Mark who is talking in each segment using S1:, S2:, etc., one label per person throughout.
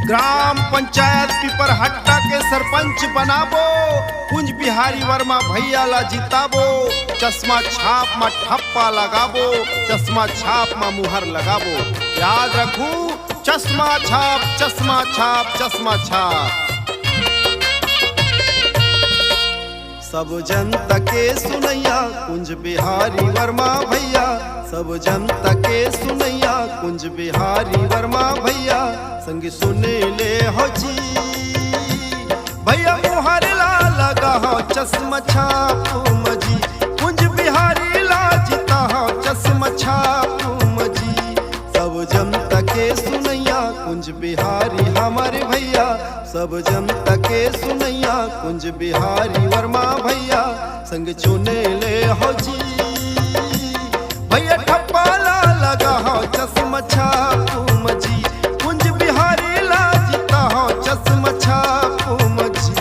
S1: Gram panchayat पिपरहट्टा के सरपंच बनाबो, कुंज बिहारी वर्मा भैया ला जिताबो। चश्मा छाप में ठप्पा लगाबो, चश्मा छाप में मुहर लगाबो। याद रखू, चश्मा छाप, चश्मा छाप, चश्मा छाप। सब जनता के सुनैया कुंज बिहारी वर्मा भैया, सब जनता के सुनैया कुंज बिहारी वर्मा भैया। संग सुने ले हो जी भैया, मुहर ला लगा हो चश्मा छाप मजी। कुंज बिहारी ला जीता हो चश्मा छाप मजी। सब जनता के सुनैया कुंज बिहारी हमारे भैया, सब जनता के सुनैया कुंज बिहारी वर्मा भैया। संग चुने ले हो जी भैया, ठप्पा ला लगा हो चश्मा छाप मजी। कुंज बिहारी ला जीता हो चश्मा छाप मजी।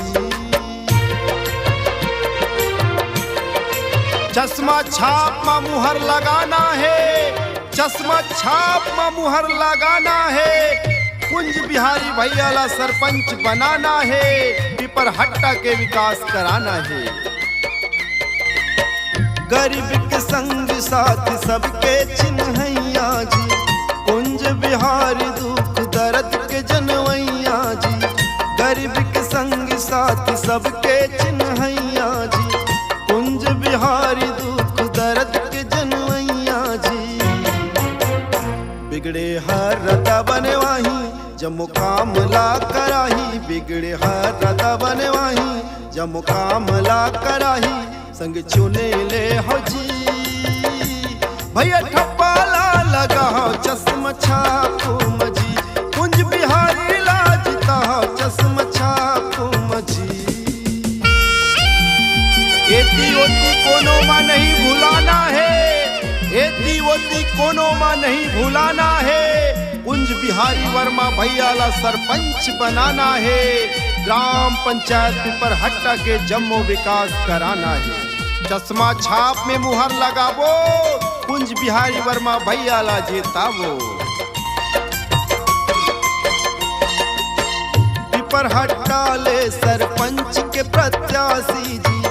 S1: चश्मा छाप में मुहर लगाना है, चश्मा छाप में मुहर लगाना है। कुंज बिहारी भैया ला सरपंच बनाना है, पिपरहट्टा के विकास कराना है। गरीब के संग साथ सबके चिन्हैया जी, कुंज बिहारी दुख दर्द के जनवैया जी। गरीब के संग साथ सबके चिन्हैया जी, कुंज बिहारी दुख दर्द के जनवैया जी। बिगड़े हर रता बनवाही जब मुकाम ला कराही, बिगड़े हर रता बनवाही जब मुकाम ला कराही। संग चुने ले हो जी भैया, ठप्पा ला लगा हो चश्मा छाप मजी। कुंज बिहारी ला जीता हो चश्मा छाप मजी। एती ओती कोनो मा नहीं भुलाना है, एती ओती कोनो मा नहीं भुलाना है। कुंज बिहारी वर्मा भैया ला सरपंच बनाना है, ग्राम पंचायत पिपरहट्टा के जम्मो विकास कराना है। चश्मा छाप में मुहर लगाबो, कुंज बिहारी वर्मा भैया ला जिताबो। पिपरहट्टा ले सरपंच के प्रत्याशी जी,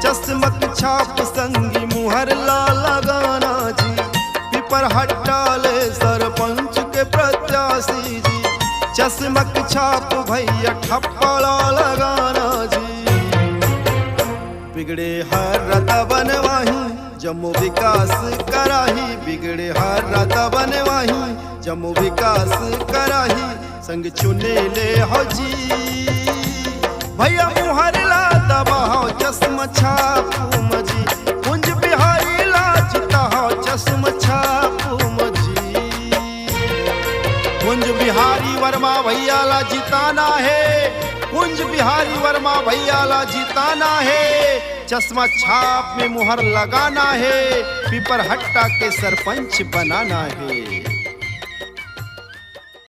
S1: चश्मक छाप संगी मुहर ला लगाना जी। पिपरहट्टा ले सरपंच के प्रत्याशी जी, चश्मक छाप भैया ठप्पा ला लगाना जी। बिगड़े हर रता बनवाही जम्मू विकास कराही, बिगड़े हर रता बनवाही जम्मू विकास कराही। संग चुने ले हो जी भैया, मुहर ला दबा हो चश्मा छाप मजी। कुंज बिहारी ला जीता हो चश्मा छाप मजी। कुंज बिहारी वर्मा भैया ला जिताना है, कुंज बिहारी वर्मा भैया ला जिताना है। चश्मा छाप में मुहर लगाना है, पिपरहट्टा के सरपंच बनाना है।